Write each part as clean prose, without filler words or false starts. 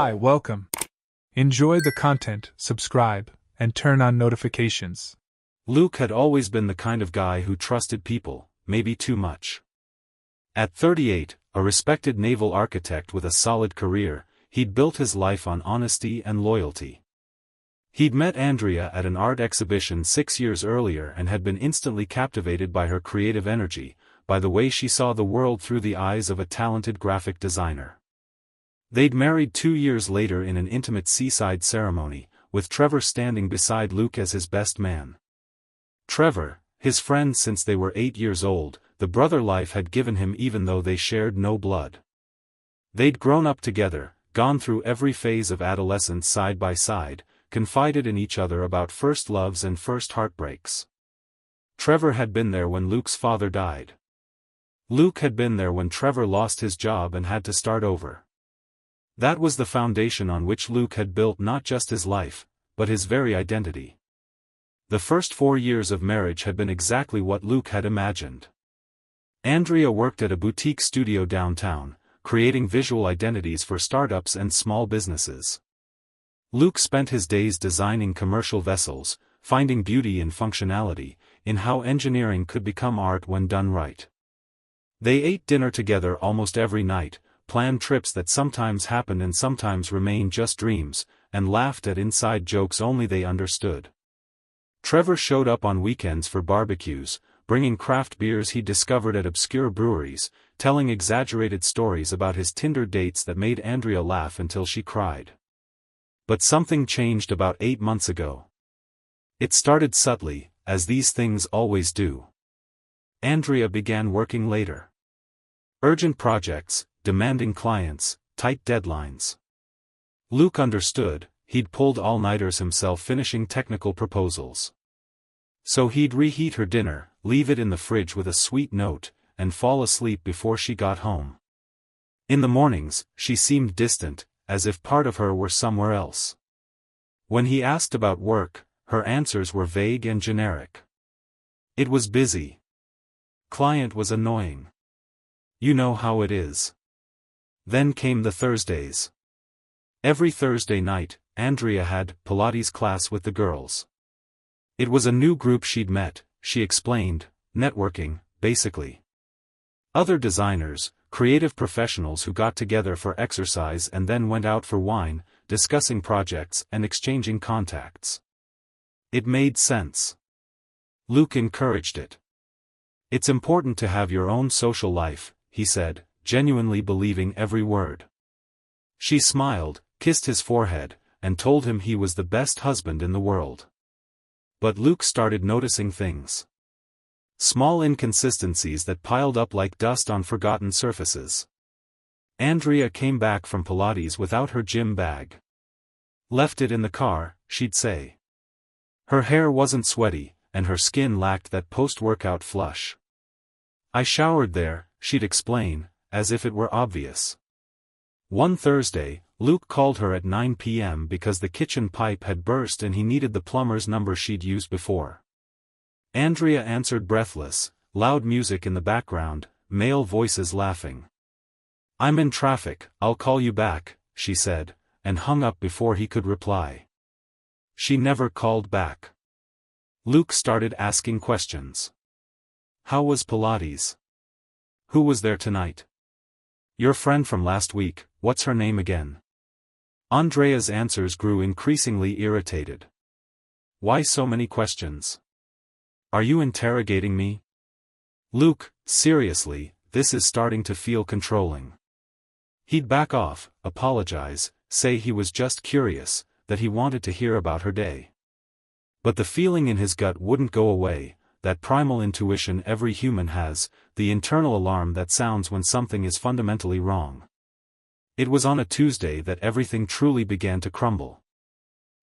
Hi, welcome. Enjoy the content, subscribe, and turn on notifications. Luke had always been the kind of guy who trusted people, maybe too much. At 38, a respected naval architect with a solid career, he'd built his life on honesty and loyalty. He'd met Andrea at an art exhibition 6 years earlier and had been instantly captivated by her creative energy, by the way she saw the world through the eyes of a talented graphic designer. They'd married 2 years later in an intimate seaside ceremony, with Trevor standing beside Luke as his best man. Trevor, his friend since they were 8 years old, the brother life had given him even though they shared no blood. They'd grown up together, gone through every phase of adolescence side by side, confided in each other about first loves and first heartbreaks. Trevor had been there when Luke's father died. Luke had been there when Trevor lost his job and had to start over. That was the foundation on which Luke had built not just his life, but his very identity. The first 4 years of marriage had been exactly what Luke had imagined. Andrea worked at a boutique studio downtown, creating visual identities for startups and small businesses. Luke spent his days designing commercial vessels, finding beauty in functionality, in how engineering could become art when done right. They ate dinner together almost every night, planned trips that sometimes happened and sometimes remained just dreams, and laughed at inside jokes only they understood. Trevor showed up on weekends for barbecues, bringing craft beers he discovered at obscure breweries, telling exaggerated stories about his Tinder dates that made Andrea laugh until she cried. But something changed about 8 months ago. It started subtly, as these things always do. Andrea began working later. Urgent projects, demanding clients, tight deadlines. Luke understood, he'd pulled all-nighters himself finishing technical proposals. So he'd reheat her dinner, leave it in the fridge with a sweet note, and fall asleep before she got home. In the mornings, she seemed distant, as if part of her were somewhere else. When he asked about work, her answers were vague and generic. It was busy. Client was annoying. You know how it is. Then came the Thursdays. Every Thursday night, Andrea had Pilates class with the girls. It was a new group she'd met, she explained, networking, basically. Other designers, creative professionals who got together for exercise and then went out for wine, discussing projects and exchanging contacts. It made sense. Luke encouraged it. It's important to have your own social life, he said, genuinely believing every word. She smiled, kissed his forehead, and told him he was the best husband in the world. But Luke started noticing things. Small inconsistencies that piled up like dust on forgotten surfaces. Andrea came back from Pilates without her gym bag. Left it in the car, she'd say. Her hair wasn't sweaty, and her skin lacked that post-workout flush. I showered there, she'd explain, as if it were obvious. One Thursday, Luke called her at 9 p.m. because the kitchen pipe had burst and he needed the plumber's number she'd used before. Andrea answered breathless, loud music in the background, male voices laughing. I'm in traffic, I'll call you back, she said, and hung up before he could reply. She never called back. Luke started asking questions. How was Pilates? Who was there tonight? Your friend from last week, what's her name again? Andrea's answers grew increasingly irritated. Why so many questions? Are you interrogating me? Luke, seriously, this is starting to feel controlling. He'd back off, apologize, say he was just curious, that he wanted to hear about her day. But the feeling in his gut wouldn't go away, that primal intuition every human has, the internal alarm that sounds when something is fundamentally wrong. It was on a Tuesday that everything truly began to crumble.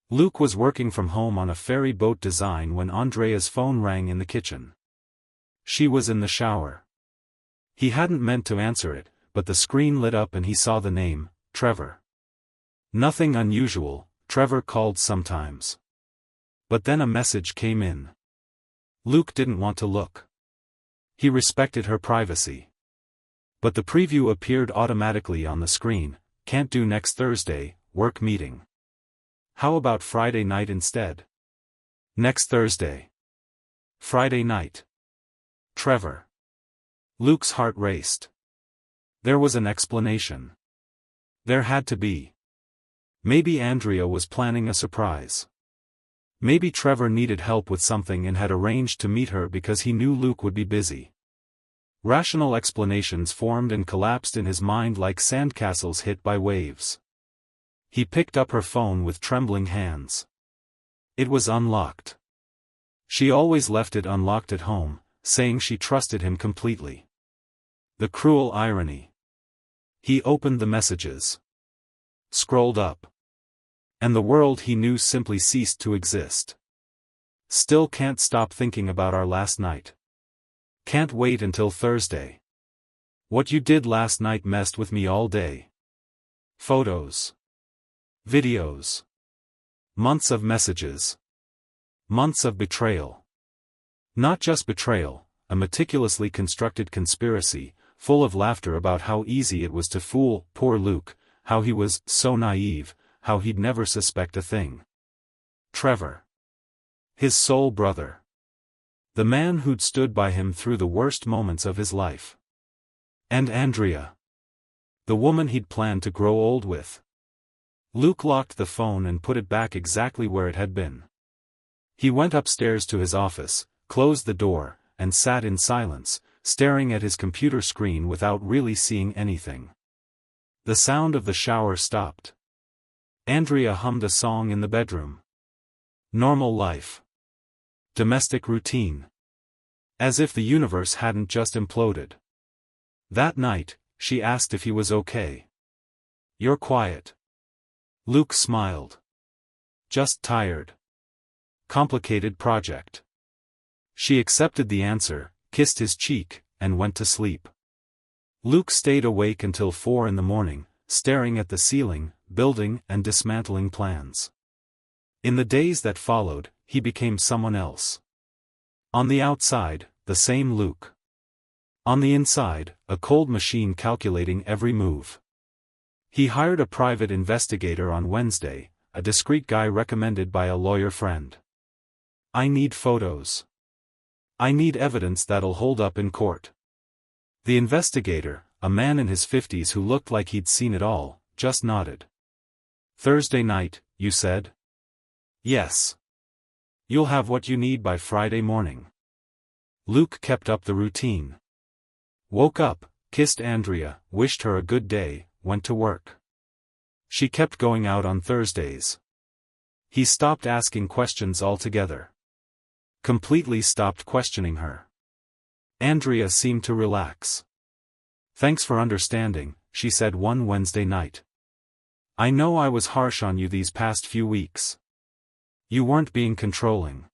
Luke was working from home on a ferry boat design when Andrea's phone rang in the kitchen. She was in the shower. He hadn't meant to answer it, but the screen lit up and he saw the name, Trevor. Nothing unusual, Trevor called sometimes. But then a message came in. Luke didn't want to look. He respected her privacy. But the preview appeared automatically on the screen. Can't do next Thursday, work meeting. How about Friday night instead? Next Thursday. Friday night. Trevor. Luke's heart raced. There was an explanation. There had to be. Maybe Andrea was planning a surprise. Maybe Trevor needed help with something and had arranged to meet her because he knew Luke would be busy. Rational explanations formed and collapsed in his mind like sandcastles hit by waves. He picked up her phone with trembling hands. It was unlocked. She always left it unlocked at home, saying she trusted him completely. The cruel irony. He opened the messages. Scrolled up. And the world he knew simply ceased to exist. Still can't stop thinking about our last night. Can't wait until Thursday. What you did last night messed with me all day. Photos. Videos. Months of messages. Months of betrayal. Not just betrayal, a meticulously constructed conspiracy, full of laughter about how easy it was to fool poor Luke, how he was so naive, how he'd never suspect a thing. Trevor. His soul brother. The man who'd stood by him through the worst moments of his life. And Andrea. The woman he'd planned to grow old with. Luke locked the phone and put it back exactly where it had been. He went upstairs to his office, closed the door, and sat in silence, staring at his computer screen without really seeing anything. The sound of the shower stopped. Andrea hummed a song in the bedroom. Normal life. Domestic routine. As if the universe hadn't just imploded. That night, she asked if he was okay. "You're quiet." Luke smiled. "Just tired. Complicated project." She accepted the answer, kissed his cheek, and went to sleep. Luke stayed awake until 4 in the morning, staring at the ceiling, building and dismantling plans. In the days that followed, he became someone else. On the outside, the same Luke. On the inside, a cold machine calculating every move. He hired a private investigator on Wednesday, a discreet guy recommended by a lawyer friend. "I need photos. I need evidence that'll hold up in court." The investigator, a man in his 50s who looked like he'd seen it all, just nodded. "Thursday night, you said?" "Yes. You'll have what you need by Friday morning." Luke kept up the routine. Woke up, kissed Andrea, wished her a good day, went to work. She kept going out on Thursdays. He stopped asking questions altogether. Completely stopped questioning her. Andrea seemed to relax. "Thanks for understanding," she said one Wednesday night. "I know I was harsh on you these past few weeks. You weren't being controlling.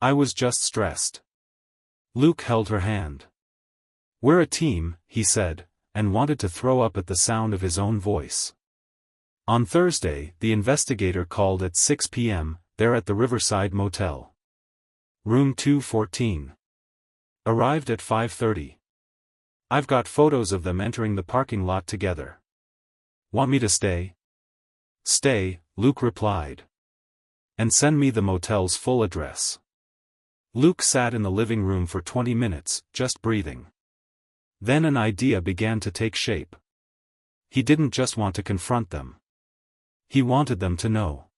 I was just stressed." Luke held her hand. "We're a team," he said, and wanted to throw up at the sound of his own voice. On Thursday, the investigator called at 6 p.m., there at the Riverside Motel. Room 214. Arrived at 5:30. "I've got photos of them entering the parking lot together. Want me to stay?" "Stay," Luke replied. "And send me the motel's full address." Luke sat in the living room for 20 minutes, just breathing. Then an idea began to take shape. He didn't just want to confront them. He wanted them to know.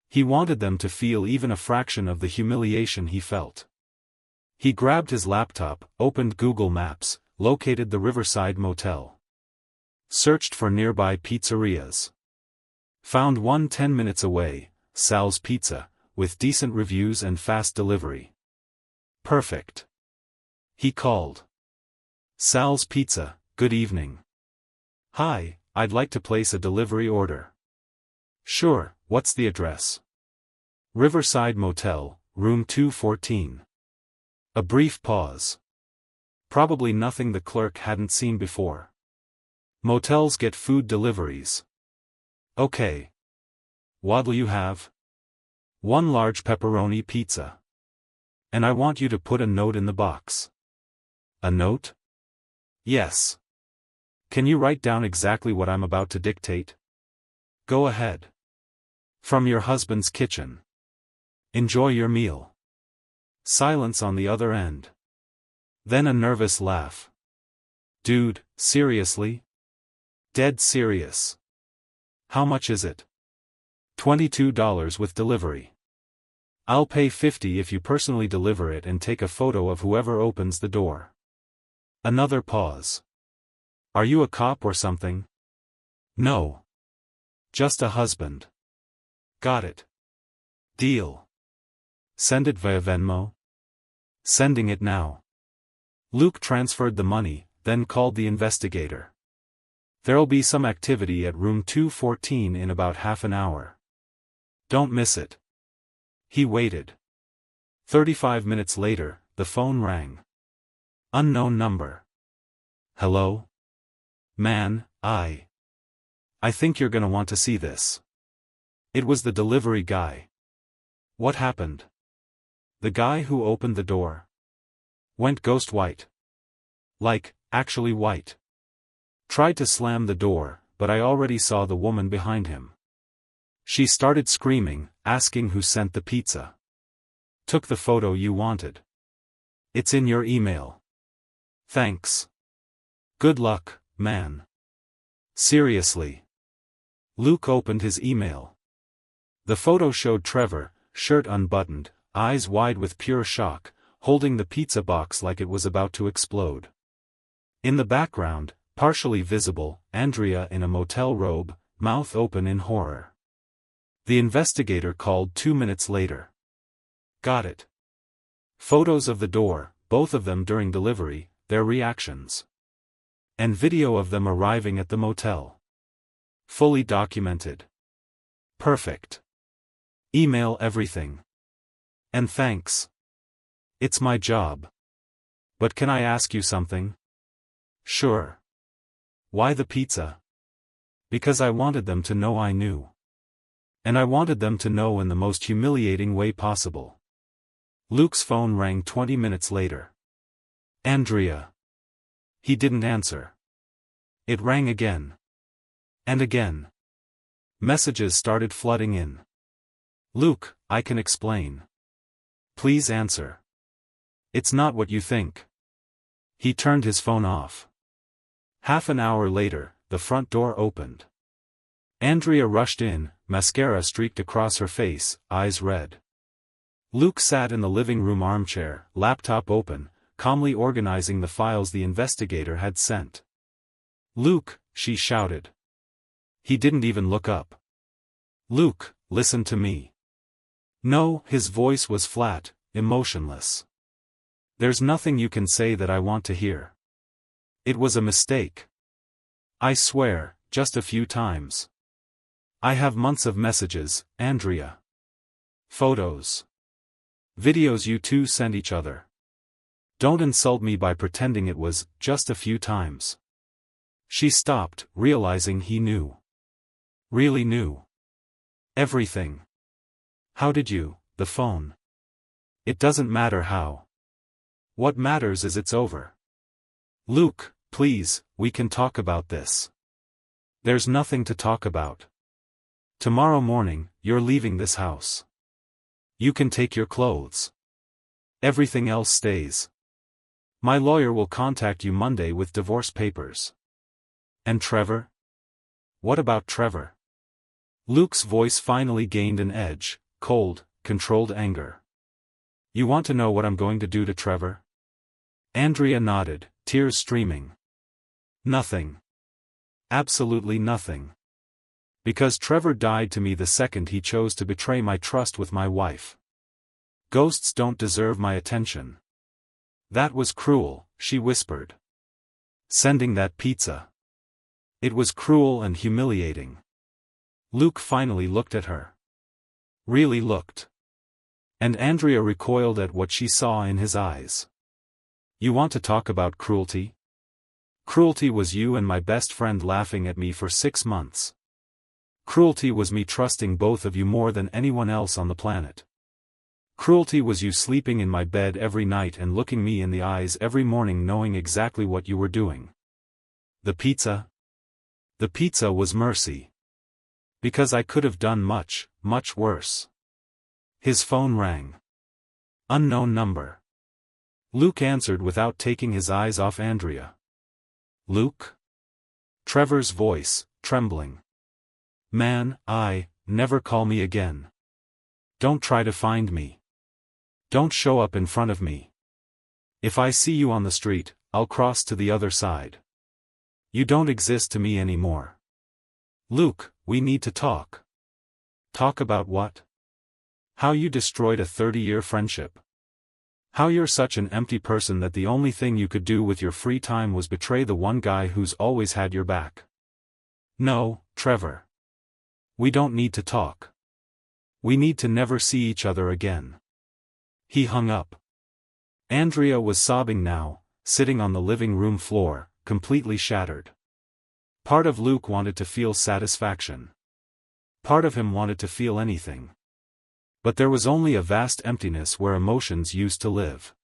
He wanted them to feel even a fraction of the humiliation he felt. He grabbed his laptop, opened Google Maps, located the Riverside Motel. Searched for nearby pizzerias. Found one 10 minutes away, Sal's Pizza, with decent reviews and fast delivery. Perfect. He called. "Sal's Pizza, good evening. Hi, I'd like to place a delivery order." "Sure, what's the address?" "Riverside Motel, room 214. A brief pause. Probably nothing the clerk hadn't seen before. "Motels get food deliveries." "Okay. What'll you have?" "One large pepperoni pizza. And I want you to put a note in the box." "A note?" "Yes. Can you write down exactly what I'm about to dictate?" Go ahead. From your husband's kitchen. Enjoy your meal. Silence on the other end. Then a nervous laugh. Dude, seriously? Dead serious. How much is it? $22 with delivery. I'll pay $50 if you personally deliver it and take a photo of whoever opens the door. Another pause. Are you a cop or something? No. Just a husband. Got it. Deal. Send it via Venmo? Sending it now. Luke transferred the money, then called the investigator. There'll be some activity at room 214 in about half an hour. Don't miss it. He waited. 35 minutes later, the phone rang. Unknown number. Hello? Man, I think you're gonna want to see this. It was the delivery guy. What happened? The guy who opened the door went ghost white. Like, actually white. Tried to slam the door, but I already saw the woman behind him. She started screaming, asking who sent the pizza. Took the photo you wanted. It's in your email. Thanks. Good luck, man. Seriously. Luke opened his email. The photo showed Trevor, shirt unbuttoned, eyes wide with pure shock, holding the pizza box like it was about to explode. In the background, partially visible, Andrea in a motel robe, mouth open in horror. The investigator called 2 minutes later. Got it. Photos of the door, both of them during delivery, their reactions. And video of them arriving at the motel. Fully documented. Perfect. Email everything. And thanks. It's my job. But can I ask you something? Sure. Why the pizza? Because I wanted them to know I knew. And I wanted them to know in the most humiliating way possible. Luke's phone rang 20 minutes later. Andrea. He didn't answer. It rang again. And again. Messages started flooding in. Luke, I can explain. Please answer. It's not what you think. He turned his phone off. Half an hour later, the front door opened. Andrea rushed in, mascara streaked across her face, eyes red. Luke sat in the living room armchair, laptop open, calmly organizing the files the investigator had sent. Luke, she shouted. He didn't even look up. Luke, listen to me. No, his voice was flat, emotionless. There's nothing you can say that I want to hear. It was a mistake. I swear, just a few times. I have months of messages, Andrea. Photos. Videos you two sent each other. Don't insult me by pretending it was just a few times. She stopped, realizing he knew. Really knew. Everything. How did you? The phone. It doesn't matter how. What matters is it's over. Luke, please, we can talk about this. There's nothing to talk about. Tomorrow morning, you're leaving this house. You can take your clothes. Everything else stays. My lawyer will contact you Monday with divorce papers. And Trevor? What about Trevor? Luke's voice finally gained an edge, cold, controlled anger. You want to know what I'm going to do to Trevor? Andrea nodded, tears streaming. Nothing. Absolutely nothing. Because Trevor died to me the second he chose to betray my trust with my wife. Ghosts don't deserve my attention. That was cruel, she whispered. Sending that pizza. It was cruel and humiliating. Luke finally looked at her. Really looked. And Andrea recoiled at what she saw in his eyes. You want to talk about cruelty? Cruelty was you and my best friend laughing at me for 6 months. Cruelty was me trusting both of you more than anyone else on the planet. Cruelty was you sleeping in my bed every night and looking me in the eyes every morning knowing exactly what you were doing. The pizza? The pizza was mercy. Because I could have done much, much worse. His phone rang. Unknown number. Luke answered without taking his eyes off Andrea. Luke? Trevor's voice, trembling. Man, never call me again. Don't try to find me. Don't show up in front of me. If I see you on the street, I'll cross to the other side. You don't exist to me anymore. Luke, we need to talk. Talk about what? How you destroyed a 30-year friendship. How you're such an empty person that the only thing you could do with your free time was betray the one guy who's always had your back. No, Trevor. We don't need to talk. We need to never see each other again. He hung up. Andrea was sobbing now, sitting on the living room floor, completely shattered. Part of Luke wanted to feel satisfaction. Part of him wanted to feel anything. But there was only a vast emptiness where emotions used to live.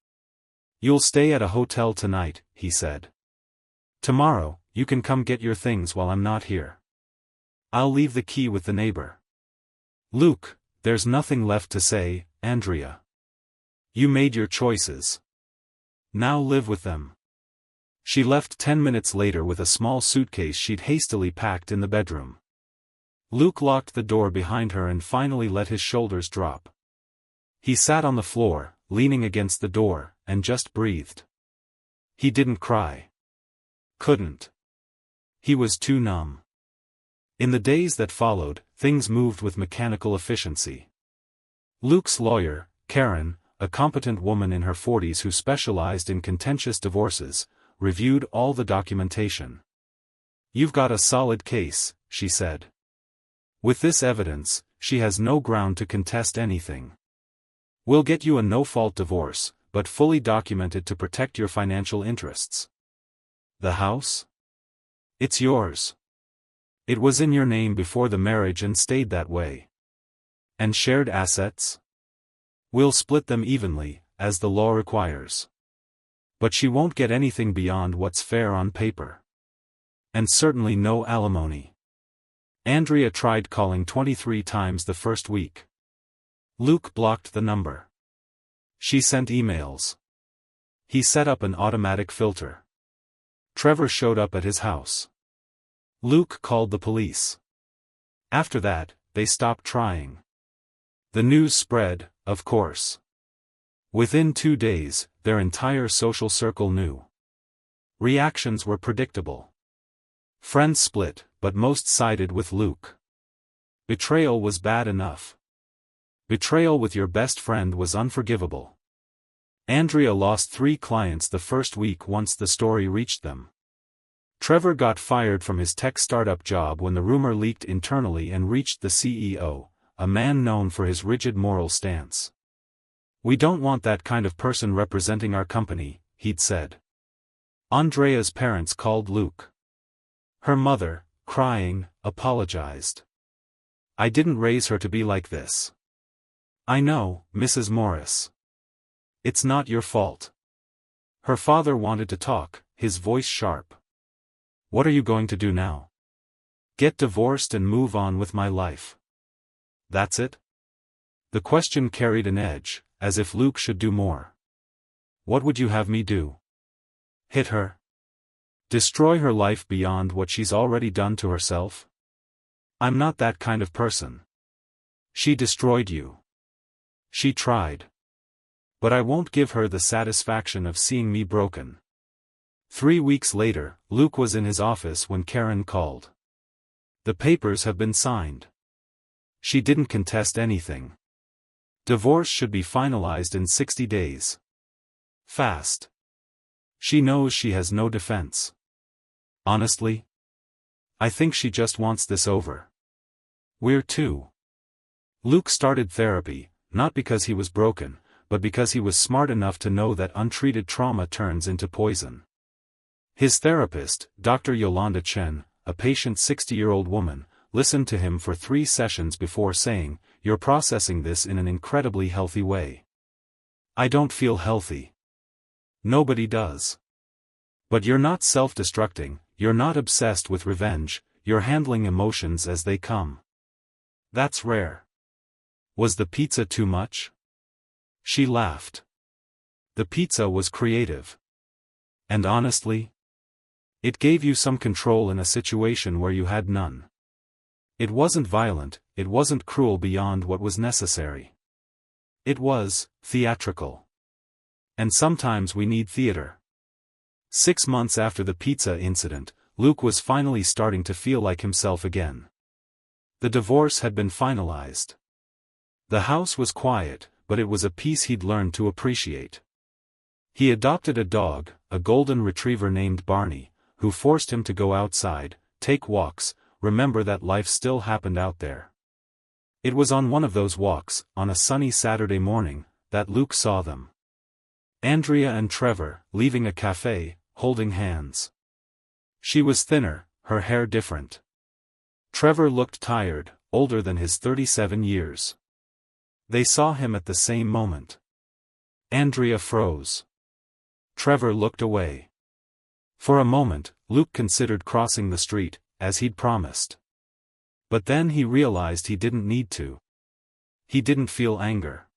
You'll stay at a hotel tonight, he said. Tomorrow, you can come get your things while I'm not here. I'll leave the key with the neighbor. Luke, there's nothing left to say, Andrea. You made your choices. Now live with them. She left 10 minutes later with a small suitcase she'd hastily packed in the bedroom. Luke locked the door behind her and finally let his shoulders drop. He sat on the floor, leaning against the door, and just breathed. He didn't cry. Couldn't. He was too numb. In the days that followed, things moved with mechanical efficiency. Luke's lawyer, Karen, a competent woman in her 40s who specialized in contentious divorces, reviewed all the documentation. You've got a solid case, she said. With this evidence, she has no ground to contest anything. We'll get you a no-fault divorce, but fully documented to protect your financial interests. The house? It's yours. It was in your name before the marriage and stayed that way. And shared assets? We'll split them evenly, as the law requires. But she won't get anything beyond what's fair on paper. And certainly no alimony. Andrea tried calling 23 times the first week. Luke blocked the number. She sent emails. He set up an automatic filter. Trevor showed up at his house. Luke called the police. After that, they stopped trying. The news spread, of course. Within 2 days, their entire social circle knew. Reactions were predictable. Friends split, but most sided with Luke. Betrayal was bad enough. Betrayal with your best friend was unforgivable. Andrea lost 3 clients the first week once the story reached them. Trevor got fired from his tech startup job when the rumor leaked internally and reached the CEO, a man known for his rigid moral stance. We don't want that kind of person representing our company, he'd said. Andrea's parents called Luke. Her mother, crying, apologized. I didn't raise her to be like this. I know, Mrs. Morris. It's not your fault. Her father wanted to talk, his voice sharp. What are you going to do now? Get divorced and move on with my life. That's it? The question carried an edge, as if Luke should do more. What would you have me do? Hit her? Destroy her life beyond what she's already done to herself? I'm not that kind of person. She destroyed you. She tried. But I won't give her the satisfaction of seeing me broken. 3 weeks later, Luke was in his office when Karen called. The papers have been signed. She didn't contest anything. Divorce should be finalized in 60 days. Fast. She knows she has no defense. Honestly? I think she just wants this over. We're two. Luke started therapy, not because he was broken, but because he was smart enough to know that untreated trauma turns into poison. His therapist, Dr. Yolanda Chen, a patient 60-year-old woman, listened to him for 3 sessions before saying, "You're processing this in an incredibly healthy way." I don't feel healthy. Nobody does. But you're not self-destructing, you're not obsessed with revenge, you're handling emotions as they come. That's rare. Was the pizza too much? She laughed. The pizza was creative. And honestly, it gave you some control in a situation where you had none. It wasn't violent, it wasn't cruel beyond what was necessary. It was theatrical. And sometimes we need theater. 6 months after the pizza incident, Luke was finally starting to feel like himself again. The divorce had been finalized. The house was quiet, but it was a peace he'd learned to appreciate. He adopted a dog, a golden retriever named Barney, who forced him to go outside, take walks, remember that life still happened out there. It was on one of those walks, on a sunny Saturday morning, that Luke saw them. Andrea and Trevor, leaving a cafe, holding hands. She was thinner, her hair different. Trevor looked tired, older than his 37 years. They saw him at the same moment. Andrea froze. Trevor looked away. For a moment, Luke considered crossing the street, as he'd promised. But then he realized he didn't need to. He didn't feel anger.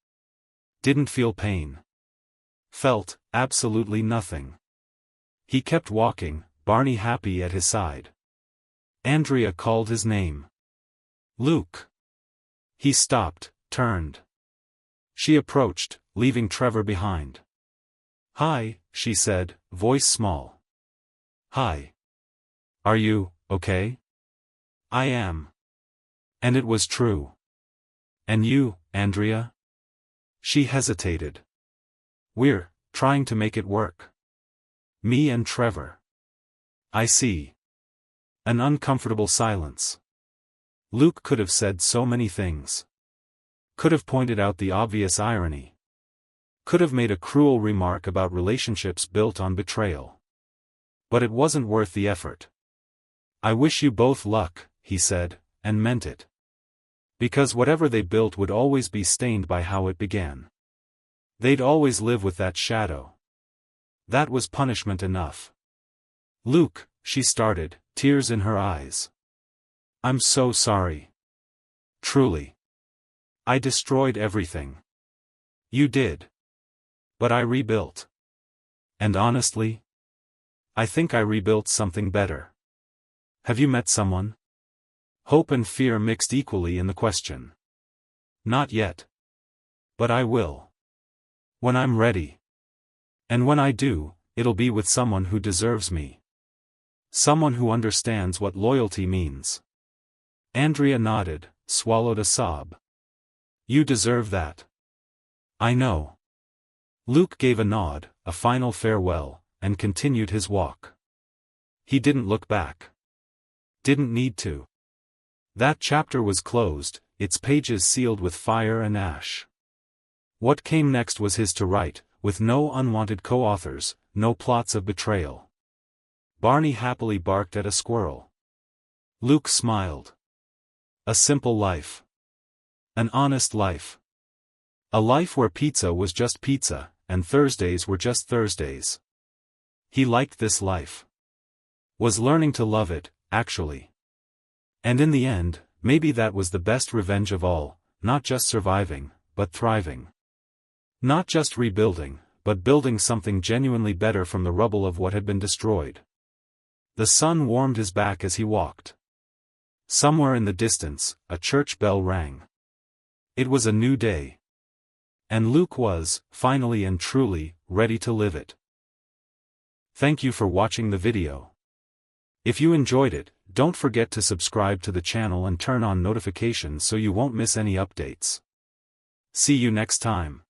Didn't feel pain. Felt absolutely nothing. He kept walking, Barney happy at his side. Andrea called his name. Luke. He stopped, turned. She approached, leaving Trevor behind. "Hi," she said, voice small. "Hi. Are you okay?" "I am." And it was true. "And you, Andrea?" She hesitated. "We're trying to make it work. Me and Trevor." "I see." An uncomfortable silence. Luke could have said so many things. Could have pointed out the obvious irony. Could have made a cruel remark about relationships built on betrayal. But it wasn't worth the effort. "I wish you both luck," he said, and meant it. Because whatever they built would always be stained by how it began. They'd always live with that shadow. That was punishment enough. "Luke," she started, tears in her eyes. "I'm so sorry. Truly. I destroyed everything." "You did. But I rebuilt. And honestly, I think I rebuilt something better." "Have you met someone?" Hope and fear mixed equally in the question. "Not yet. But I will. When I'm ready. And when I do, it'll be with someone who deserves me. Someone who understands what loyalty means." Andrea nodded, swallowed a sob. "You deserve that." "I know." Luke gave a nod, a final farewell, and continued his walk. He didn't look back. Didn't need to. That chapter was closed, its pages sealed with fire and ash. What came next was his to write, with no unwanted co-authors, no plots of betrayal. Barney happily barked at a squirrel. Luke smiled. A simple life. An honest life. A life where pizza was just pizza, and Thursdays were just Thursdays. He liked this life. Was learning to love it, actually. And in the end, maybe that was the best revenge of all, not just surviving, but thriving. Not just rebuilding, but building something genuinely better from the rubble of what had been destroyed. The sun warmed his back as he walked. Somewhere in the distance, a church bell rang. It was a new day. And Luke was, finally and truly, ready to live it. Thank you for watching the video. If you enjoyed it, don't forget to subscribe to the channel and turn on notifications so you won't miss any updates. See you next time.